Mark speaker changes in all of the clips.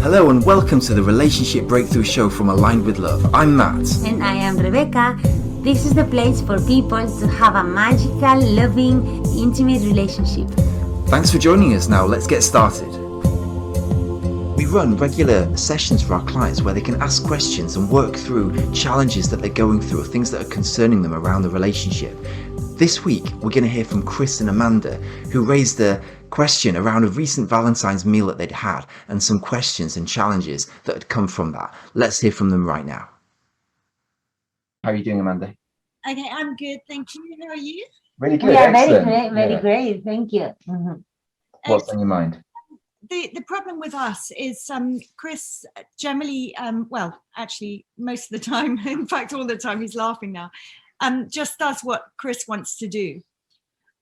Speaker 1: Hello and welcome to the Relationship Breakthrough Show from Aligned with Love. I'm Matt.
Speaker 2: And I am Rebecca. This is the place for people to have a magical, loving, intimate relationship.
Speaker 1: Thanks for joining us. Now let's get started. We run regular sessions for our clients where they can ask questions and work through challenges that they're going through or things that are concerning them around the relationship. This week, we're going to hear from Chris and Amanda, who raised a question around a recent Valentine's meal that they'd had and some questions and challenges that had come from that. Let's hear from them right now. How are you doing, Amanda?
Speaker 3: Okay, I'm good, thank you. How are you?
Speaker 1: Really good.
Speaker 2: Yeah,
Speaker 1: Excellent.
Speaker 2: very great. Thank you. Mm-hmm.
Speaker 1: What's on your mind?
Speaker 3: The problem with us is Chris generally, well, actually, most of the time, in fact, all the time, he's laughing now, just does what Chris wants to do.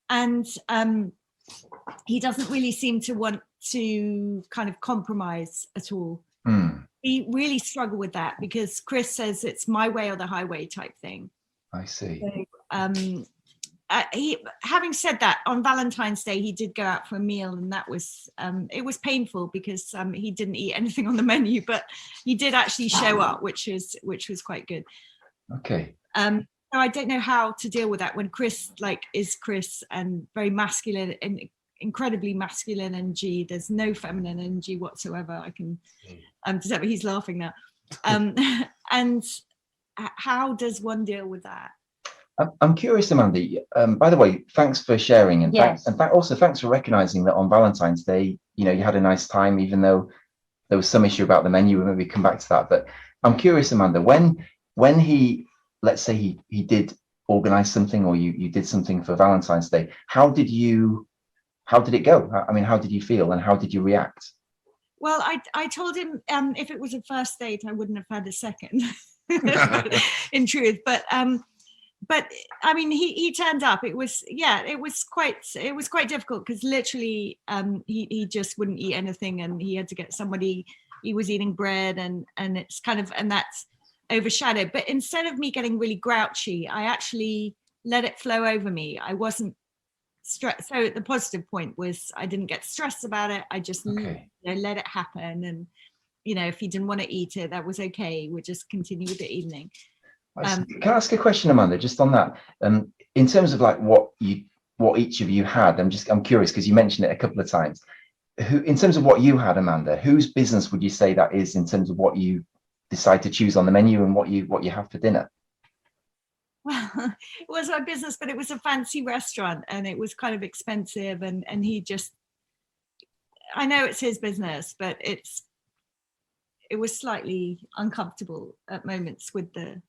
Speaker 3: And he doesn't really seem to want to kind of compromise at all. We really struggle with that because Chris says it's my way or the highway type thing.
Speaker 1: I see.
Speaker 3: So, having said that, on Valentine's Day he did go out for a meal, and that was it was painful because he didn't eat anything on the menu, but he did actually show up, which was quite good.
Speaker 1: Okay.
Speaker 3: So I don't know how to deal with that when Chris is Chris and very masculine and incredibly masculine energy. There's no feminine energy whatsoever. I can he's laughing now. And how does one deal with that?
Speaker 1: I'm curious, Amanda. By the way, thanks for sharing, and
Speaker 2: Yes.
Speaker 1: thanks for recognizing that on Valentine's Day, you had a nice time, even though there was some issue about the menu. We'll maybe come back to that. But I'm curious, Amanda, when he, let's say he did organize something, or you did something for Valentine's Day, how did it go? I mean, how did you feel, and how did you react?
Speaker 3: Well, I told him if it was a first date, I wouldn't have had a second, in truth. But I mean, he turned up. It was quite difficult because literally he just wouldn't eat anything, and he had to get somebody. He was eating bread, and it's kind of, and that's overshadowed. But instead of me getting really grouchy, I actually let it flow over me. I wasn't stressed. So the positive point was I didn't get stressed about it. I just let it happen, and if he didn't want to eat it, that was okay. We'd just continue with the evening.
Speaker 1: Can I ask a question, Amanda, just on that? In terms of like what each of you had, I'm curious because you mentioned it a couple of times. In terms of what you had, Amanda, whose business would you say that is in terms of what you decide to choose on the menu and what you have for dinner?
Speaker 3: Well, it was my business, but it was a fancy restaurant and it was kind of expensive, and he just, I know it's his business, but it was slightly uncomfortable at moments with the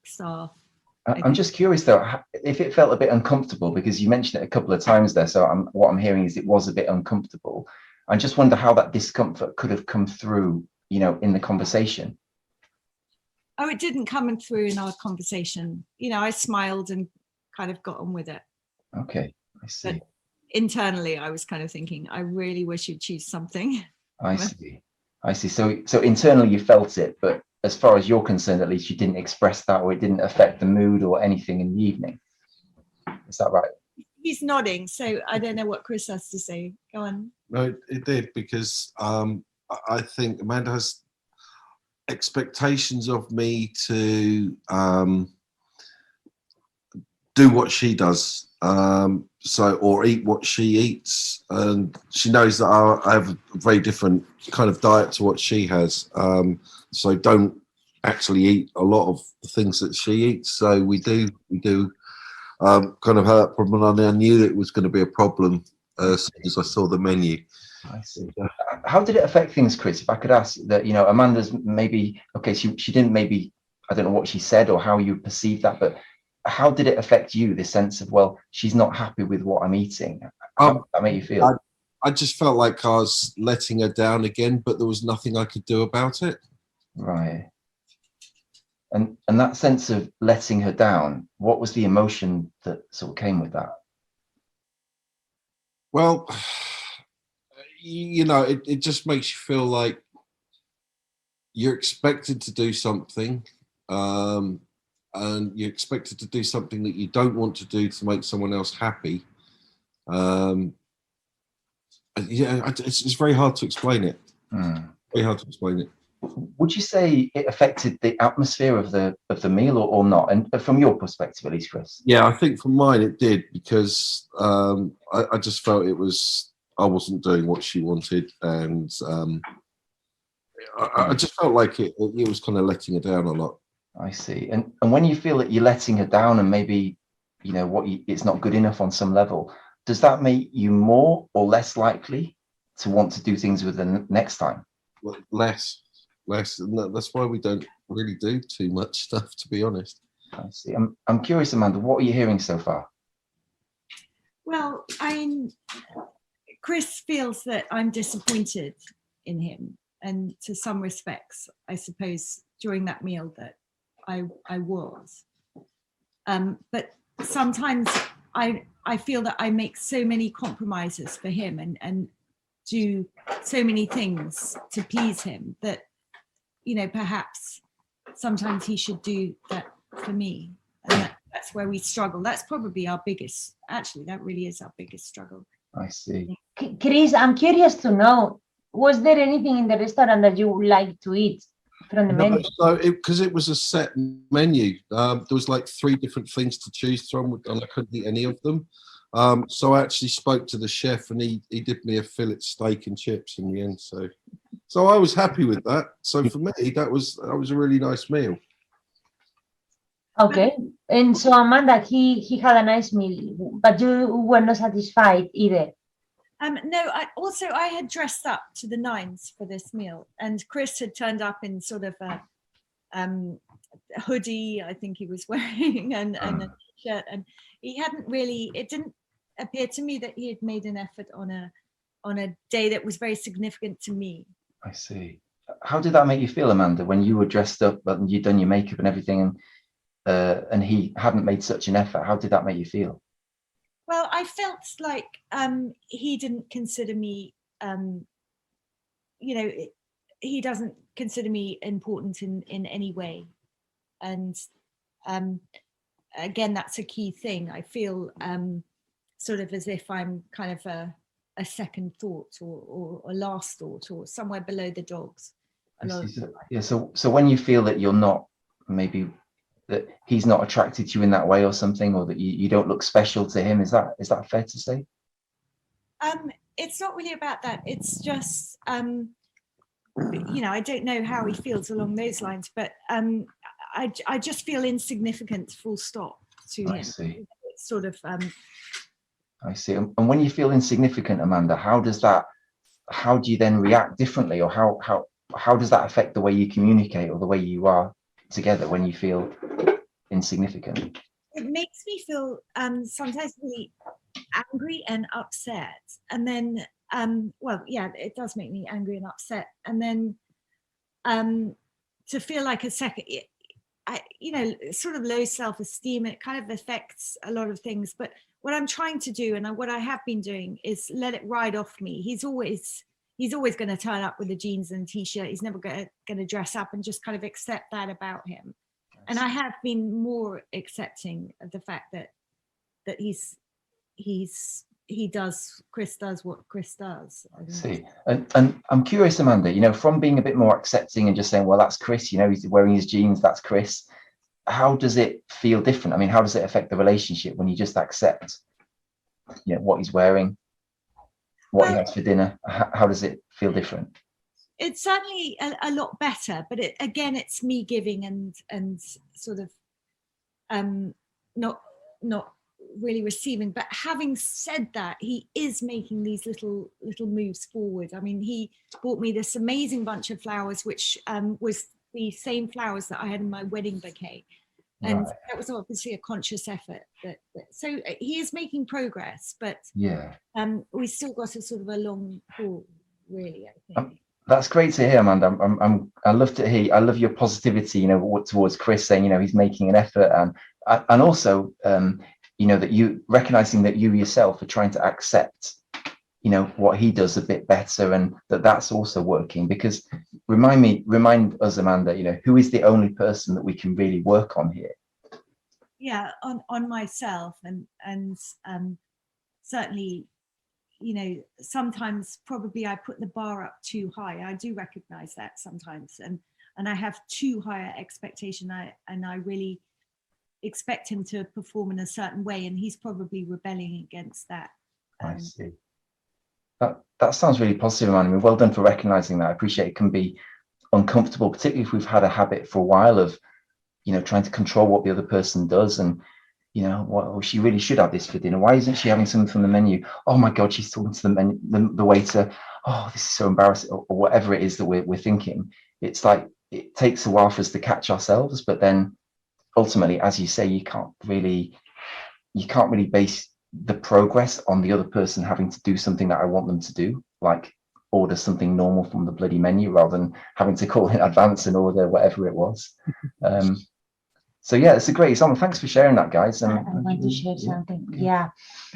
Speaker 3: staff.
Speaker 1: I'm just curious though, if it felt a bit uncomfortable, because you mentioned it a couple of times there. So what I'm hearing is it was a bit uncomfortable. I just wonder how that discomfort could have come through, in the conversation.
Speaker 3: Oh, it didn't come through in our conversation. I smiled and kind of got on with it.
Speaker 1: Okay, I see.
Speaker 3: But internally, I was kind of thinking, I really wish you'd choose something.
Speaker 1: I see. So internally you felt it, but as far as you're concerned, at least you didn't express that, or it didn't affect the mood or anything in the evening. Is that right?
Speaker 3: He's nodding, so I don't know what Chris has to say. Go on.
Speaker 4: No, it did, because I think Amanda has expectations of me to do what she does, or eat what she eats, and she knows that I have a very different kind of diet to what she has, so don't actually eat a lot of the things that she eats. So we do kind of have that problem, and I knew that it was going to be a problem as soon as I saw the menu.
Speaker 1: I see. How did it affect things, Chris? If I could ask that, Amanda's maybe, okay, she didn't, maybe, I don't know what she said or how you perceived that, but how did it affect you, the sense of, well, she's not happy with what I'm eating? How did that make you feel?
Speaker 4: I just felt like I was letting her down again, but there was nothing I could do about it.
Speaker 1: Right. And that sense of letting her down, what was the emotion that sort of came with that?
Speaker 4: Well, it just makes you feel like you're expected to do something, and you're expected to do something that you don't want to do to make someone else happy. Yeah, it's very hard to explain it. Very hard to explain it.
Speaker 1: Would you say it affected the atmosphere of the meal or not? And from your perspective, at least, Chris.
Speaker 4: Yeah, I think from mine it did, because I just felt I wasn't doing what she wanted, and I just felt like it was kind of letting her down a lot.
Speaker 1: I see. And when you feel that you're letting her down, and maybe it's not good enough on some level, does that make you more or less likely to want to do things with her next time?
Speaker 4: Well, less. And that's why we don't really do too much stuff, to be honest.
Speaker 1: I see. I'm curious, Amanda, what are you hearing so far?
Speaker 3: Well, Chris feels that I'm disappointed in him, and to some respects, I suppose during that meal that I was. But sometimes I feel that I make so many compromises for him and do so many things to please him that, perhaps sometimes he should do that for me. And that's where we struggle. That's probably that really is our biggest struggle.
Speaker 1: I see.
Speaker 2: Chris, I'm curious to know, was there anything in the restaurant that you would like to eat from the menu?
Speaker 4: So because it was a set menu, there was like 3 different things to choose from, and I couldn't eat any of them. So I actually spoke to the chef, and he did me a fillet steak and chips in the end. So I was happy with that. So for me, that was a really nice meal.
Speaker 2: Okay. And so Amanda, he had a nice meal, but you were not satisfied either.
Speaker 3: No, I had dressed up to the nines for this meal, and Chris had turned up in sort of a hoodie, I think he was wearing, and a shirt, and he hadn't really. It didn't appear to me that he had made an effort on a day that was very significant to me.
Speaker 1: I see. How did that make you feel, Amanda, when you were dressed up and you'd done your makeup and everything, and he hadn't made such an effort? How did that make you feel?
Speaker 3: Well, I felt like he didn't consider me, he doesn't consider me important in any way. And again, that's a key thing. I feel sort of as if I'm kind of a second thought or a last thought or somewhere below the dogs.
Speaker 1: So when you feel that you're not, maybe that he's not attracted to you in that way or something, or that you don't look special to him, is that fair to say?
Speaker 3: It's not really about that. It's just I don't know how he feels along those lines, but I just feel insignificant, full stop, to him.
Speaker 1: I see.
Speaker 3: It's sort of
Speaker 1: I see. And when you feel insignificant, Amanda, how do you then react differently, or how does that affect the way you communicate or the way you are together when you feel insignificant?
Speaker 3: It makes me feel sometimes really angry and upset, and then it does make me angry and upset, and then to feel like sort of low self-esteem. It kind of affects a lot of things, but what I'm trying to do, and what I have been doing, is let it ride off me. He's always going to turn up with the jeans and t-shirt. He's never going to dress up, and just kind of accept that about him. And I have been more accepting of the fact that Chris does what Chris does.
Speaker 1: I see. And I'm curious, Amanda, from being a bit more accepting and just saying, well, that's Chris, he's wearing his jeans, that's Chris. How does it feel different? I mean, how does it affect the relationship when you just accept, what he's wearing, what he has for dinner? How does it feel different?
Speaker 3: It's certainly a lot better, but it's me giving and sort of not really receiving. But having said that, he is making these little moves forward. I mean, he bought me this amazing bunch of flowers, which was the same flowers that I had in my wedding bouquet, and that was obviously a conscious effort. So he is making progress, but we still got a sort of a long haul, really, I think.
Speaker 1: That's great to hear, Amanda. I love to hear. I love your positivity, towards Chris, saying, he's making an effort, and also, that you recognizing that you yourself are trying to accept, what he does a bit better, and that's also working. Because remind us, Amanda, who is the only person that we can really work on here?
Speaker 3: Yeah, on myself, and certainly, sometimes probably I put the bar up too high. I do recognize that sometimes, and I have too high an expectation. I really expect him to perform in a certain way, and he's probably rebelling against that.
Speaker 1: I see. That sounds really positive, Amanda. I mean, well done for recognizing that. I appreciate it can be uncomfortable, particularly if we've had a habit for a while of, trying to control what the other person does. And, she really should have this for dinner. Why isn't she having something from the menu? Oh my God, she's talking to the waiter. Oh, this is so embarrassing, or whatever it is that we're thinking. It's like, it takes a while for us to catch ourselves, but then ultimately, as you say, you can't really base the progress on the other person having to do something that I want them to do, like order something normal from the bloody menu rather than having to call in advance and order whatever it was. So yeah, it's a great example. Thanks for sharing that, guys.
Speaker 2: I want to share something. Yeah.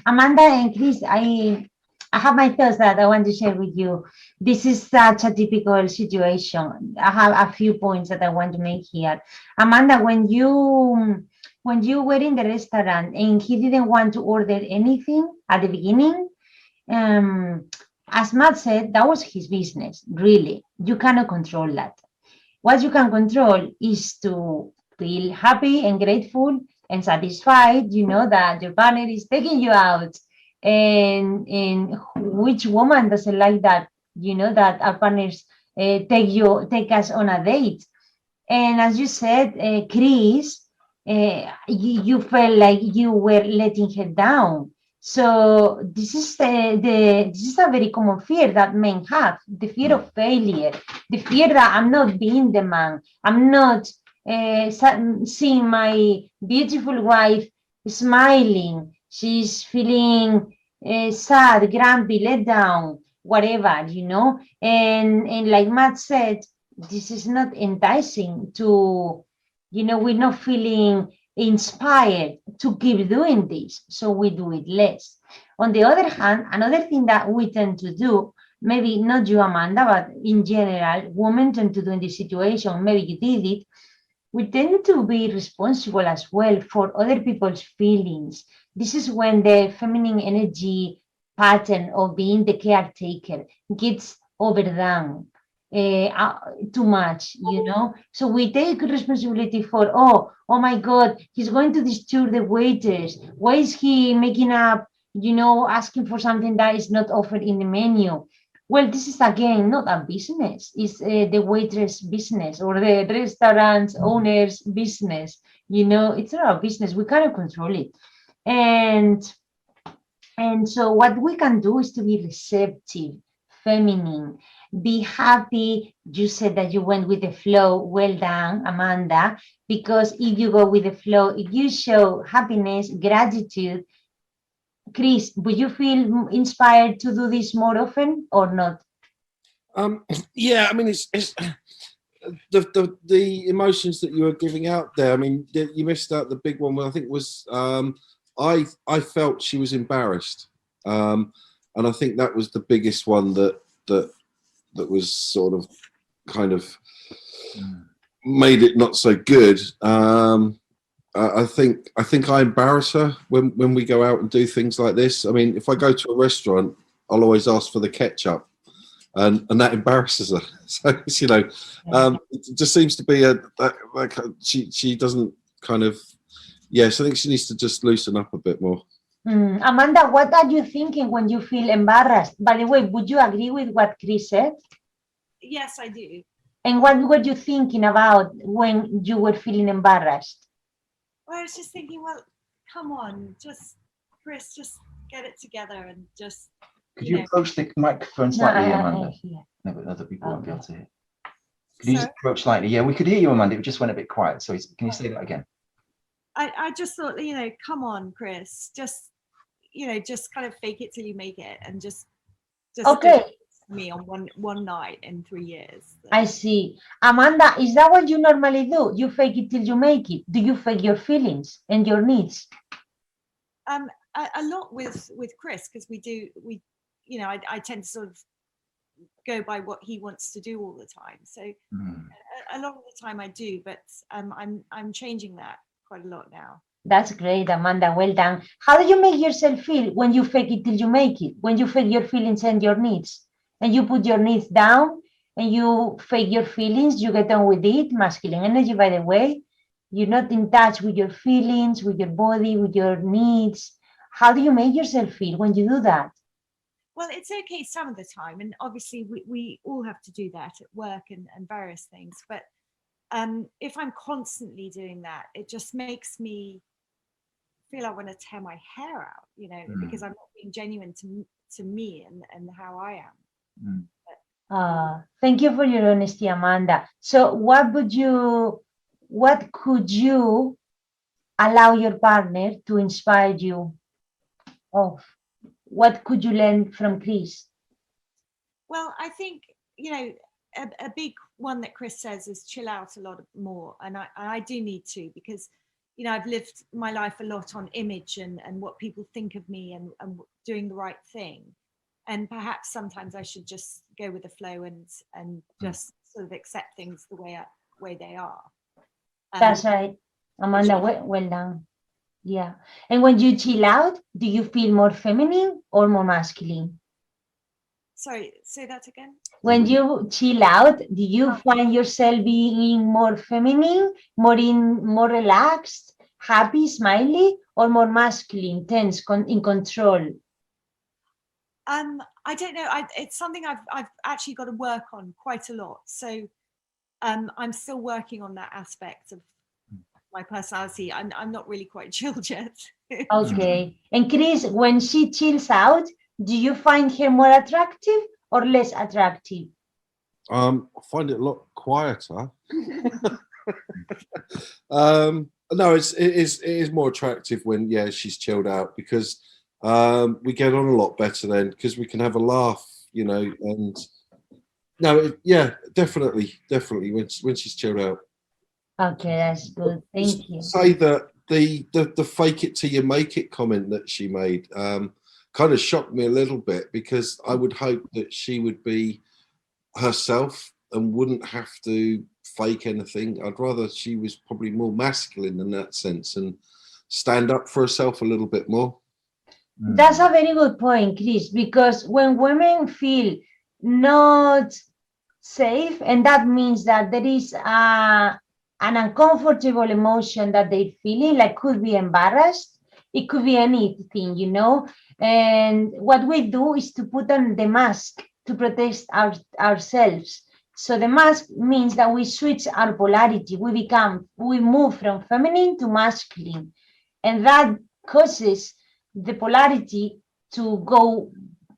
Speaker 2: Amanda and Chris, I have my thoughts that I want to share with you. This is such a typical situation. I have a few points that I want to make here. Amanda, when you were in the restaurant and he didn't want to order anything at the beginning, as Matt said, that was his business, really. You cannot control that. What you can control is to feel happy and grateful and satisfied, that your partner is taking you out. And which woman doesn't like that, that our partners take us on a date. And as you said, Chris, you felt like you were letting her down. So this is a very common fear that men have, the fear of failure, the fear that I'm not being the man, I'm not seeing my beautiful wife smiling, she's feeling sad, grumpy, let down, whatever, and like Matt said, this is not enticing to, we're not feeling inspired to keep doing this, so we do it less. On the other hand, another thing that we tend to do, maybe not you, Amanda, but in general, women tend to do in this situation, maybe you did it, we tend to be responsible as well for other people's feelings. This is when the feminine energy pattern of being the caretaker gets overdone too much, So we take responsibility for, oh my God, he's going to disturb the waiters. Why is he making up, asking for something that is not offered in the menu? Well, this is again not a business. It's the waitress business or the restaurant owner's business. It's not a business. We cannot control it. And so what we can do is to be receptive, feminine, be happy. You said that you went with the flow. Well done, Amanda. Because if you go with the flow, if you show happiness, gratitude, Chris, would you feel inspired to do this more often or not?
Speaker 4: Yeah, I mean, it's the emotions that you were giving out there. I mean, you missed out the big one. I think was I felt she was embarrassed, and I think that was the biggest one that was sort of kind of made it not so good. I think I embarrass her when we go out and do things like this. I mean, if I go to a restaurant, I'll always ask for the ketchup, and that embarrasses her. So it just seems to be she doesn't kind of. Yes, I think she needs to just loosen up a bit more.
Speaker 2: Amanda, what are you thinking when you feel embarrassed? By the way, would you agree with what Chris said?
Speaker 3: Yes, I do.
Speaker 2: And what were you thinking about when you were feeling embarrassed?
Speaker 3: Well, I was just thinking, well, come on, Chris, just get it together and just.
Speaker 1: Could you approach the microphone slightly, Amanda? No, but other people won't be able to hear. Could you just approach slightly? Yeah, we could hear you, Amanda. It just went a bit quiet. So can you say that again?
Speaker 3: I just thought, come on, Chris, just kind of fake it till you make it, and just
Speaker 2: okay.
Speaker 3: Me on one night in 3 years.
Speaker 2: I see. Amanda, is that what you normally do? You fake it till you make it. Do you fake your feelings and your needs?
Speaker 3: A lot with Chris, because I tend to sort of go by what he wants to do all the time. So a lot of the time I do, but I'm changing that quite a lot now.
Speaker 2: That's great, Amanda. Well done. How do you make yourself feel when you fake it till you make it? When you fake your feelings and your needs, and you put your needs down and you fake your feelings, you get on with it. Masculine energy, by the way. You're not in touch with your feelings, with your body, with your needs. How do you make yourself feel when you do that?
Speaker 3: Well, it's okay some of the time, and obviously we all have to do that at work and various things. But if I'm constantly doing that, it just makes me feel I want to tear my hair out, you know, because I'm not being genuine to me and how I am.
Speaker 2: Thank you for your honesty, Amanda. So what could you allow your partner to inspire you of? What could you learn from Chris?
Speaker 3: Well, I think, you know, a big one that Chris says is chill out a lot more. And I do need to, because, you know, I've lived my life a lot on image and what people think of me and doing the right thing. And perhaps sometimes I should just go with the flow and just sort of accept things the way they are.
Speaker 2: That's right, Amanda. Well done. Yeah. And when you chill out, do you feel more feminine or more masculine?
Speaker 3: Sorry, say that again.
Speaker 2: When you chill out, do you find yourself being more feminine, more relaxed, happy, smiley, or more masculine, tense, in control?
Speaker 3: I don't know. It's something I've actually got to work on quite a lot. So I'm still working on that aspect of my personality. I'm not really quite chilled yet.
Speaker 2: Okay. And Chris, when she chills out, do you find her more attractive or less attractive?
Speaker 4: I find it a lot quieter. No, it is more attractive when she's chilled out, because we get on a lot better then, because we can have a laugh, you know. And no, definitely when she's chilled out.
Speaker 2: Okay, that's good. Thank you.
Speaker 4: Say that the fake it till you make it comment that she made kind of shocked me a little bit, because I would hope that she would be herself and wouldn't have to fake anything. I'd rather she was probably more masculine in that sense and stand up for herself a little bit more.
Speaker 2: That's a very good point, Chris, because when women feel not safe, and that means that there is an uncomfortable emotion that they're feeling, like could be embarrassed, it could be anything, you know. And what we do is to put on the mask to protect ourselves. So the mask means that we switch our polarity. We move from feminine to masculine, and that causes the polarity to go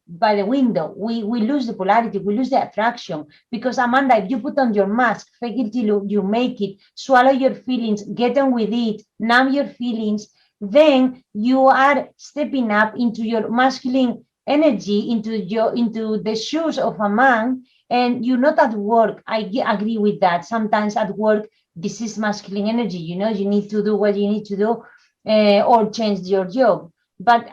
Speaker 2: by the window. We lose the polarity, we lose the attraction, because Amanda, if you put on your mask, fake it till you make it, swallow your feelings, get on with it, numb your feelings, then you are stepping up into your masculine energy, into the shoes of a man, and you're not at work. I agree with that. Sometimes at work, this is masculine energy, you know, you need to do what you need to do, or change your job. But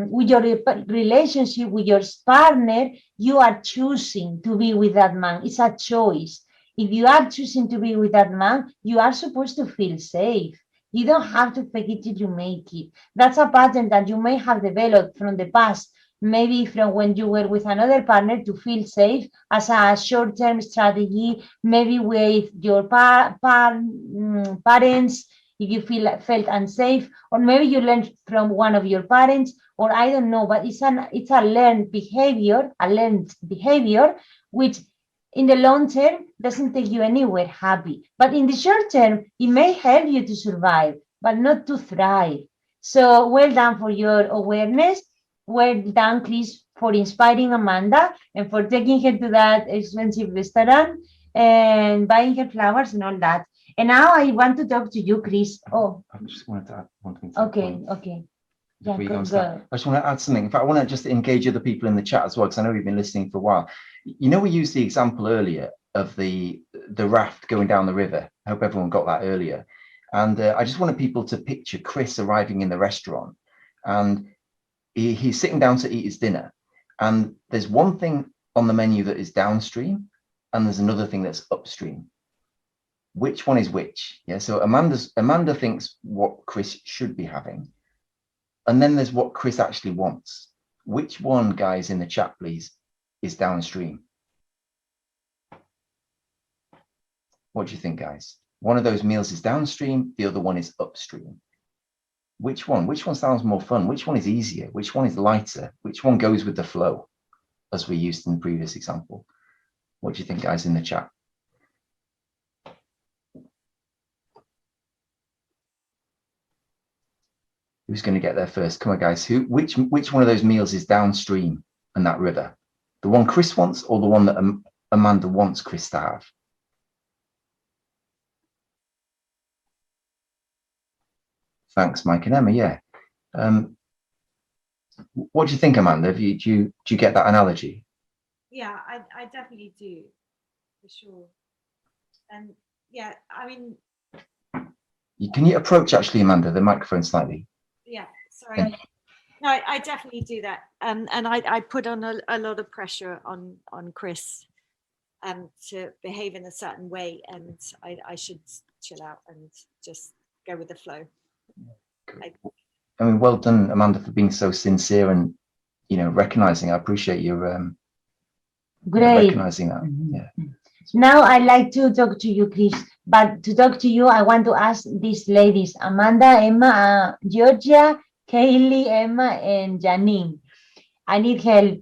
Speaker 2: with your relationship with your partner, you are choosing to be with that man. It's a choice. If you are choosing to be with that man, you are supposed to feel safe. You don't have to fake it till you make it. That's a pattern that you may have developed from the past, maybe from when you were with another partner to feel safe as a short-term strategy, maybe with your parents, if you felt unsafe, or maybe you learned from one of your parents, or I don't know, but it's a learned behavior, which in the long term doesn't take you anywhere happy. But in the short term, it may help you to survive, but not to thrive. So well done for your awareness. Well done, Chris, for inspiring Amanda and for taking her to that expensive restaurant and buying her flowers and all that. And now I want to talk to you, Chris. Oh,
Speaker 1: I just wanted to add one thing.
Speaker 2: Okay. Yeah,
Speaker 1: go. I just want to add something. In fact, I want to just engage other people in the chat as well, because I know we've been listening for a while. You know, we used the example earlier of the raft going down the river. I hope everyone got that earlier. And I just wanted people to picture Chris arriving in the restaurant, and he's sitting down to eat his dinner. And there's one thing on the menu that is downstream, and there's another thing that's upstream. which one is which? Yeah, so Amanda thinks what Chris should be having. And then there's what Chris actually wants. Which one, guys, in the chat, please, is downstream? What do you think, guys? One of those meals is downstream, the other one is upstream. Which one? Which one sounds more fun? Which one is easier? Which one is lighter? Which one goes with the flow, as we used in the previous example? What do you think, guys, in the chat? Who's going to get there first? Come on, guys. Which one of those meals is downstream in that river? The one Chris wants, or the one that Amanda wants Chris to have? Thanks, Mike and Emma. Yeah. What do you think, Amanda? Do you get that analogy?
Speaker 3: Yeah, I definitely do, for sure. And yeah, I mean,
Speaker 1: Can you approach actually, Amanda, the microphone slightly?
Speaker 3: yeah, sorry. No, I definitely do that. And I put on a lot of pressure on Chris to behave in a certain way, and I should chill out and just go with the flow.
Speaker 1: I mean, well done, Amanda, for being so sincere and, recognizing. I appreciate your
Speaker 2: Great.
Speaker 1: recognizing that. Yeah.
Speaker 2: Now I'd like to talk to you, Chris. But to talk to you, I want to ask these ladies, Amanda, Emma, Georgia, Kaylee, Emma, and Janine. I need help.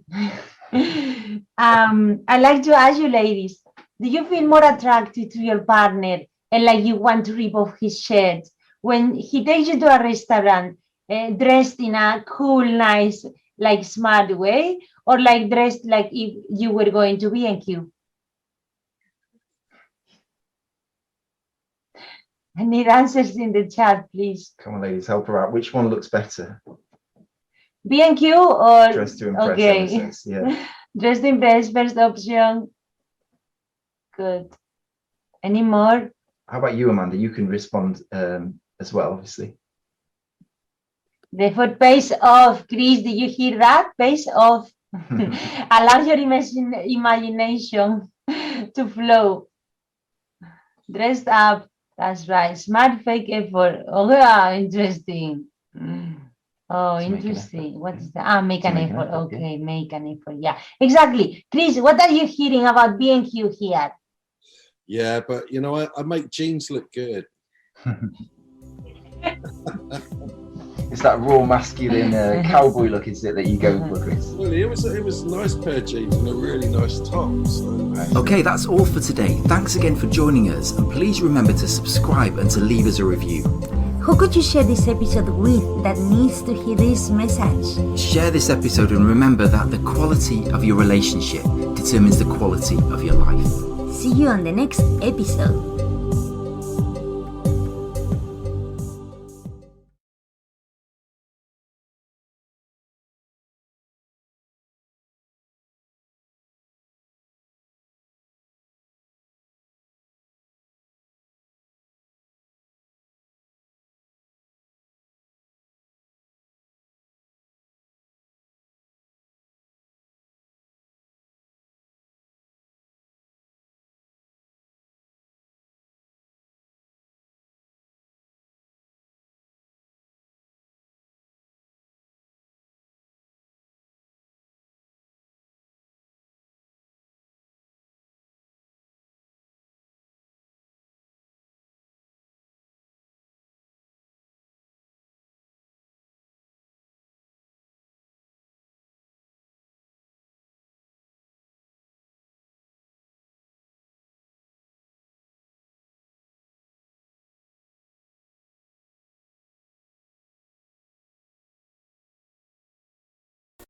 Speaker 2: I'd like to ask you, ladies, do you feel more attracted to your partner and like you want to rip off his shirt when he takes you to a restaurant dressed in a cool, nice, like smart way, or like dressed like if you were going to B&Q? I need answers in the chat, please.
Speaker 1: Come on, ladies, help her out. Which one looks better?
Speaker 2: B&Q or
Speaker 1: Dressed to impress.
Speaker 2: okay.
Speaker 1: Yeah.
Speaker 2: Dressed to impress, first option. Good. Any more?
Speaker 1: How about you, Amanda? You can respond as well, obviously.
Speaker 2: The foot pays off. Chris, did you hear that? Pays off. Allow your imagination to flow. Dressed up. That's right. Smart fake effort. Oh, yeah, interesting. Oh, interesting. What is that? Make an effort. Okay, make an effort. Yeah, exactly. Chris, what are you hearing about B&Q here?
Speaker 4: Yeah, but I make jeans look good.
Speaker 1: It's that raw masculine cowboy look, is it, that you go for, Chris?
Speaker 4: Well, it was a nice pair of jeans and a really nice top. So.
Speaker 1: Okay, that's all for today. Thanks again for joining us, and please remember to subscribe and to leave us a review.
Speaker 2: Who could you share this episode with that needs to hear this message?
Speaker 1: Share this episode and remember that the quality of your relationship determines the quality of your life.
Speaker 2: See you on the next episode.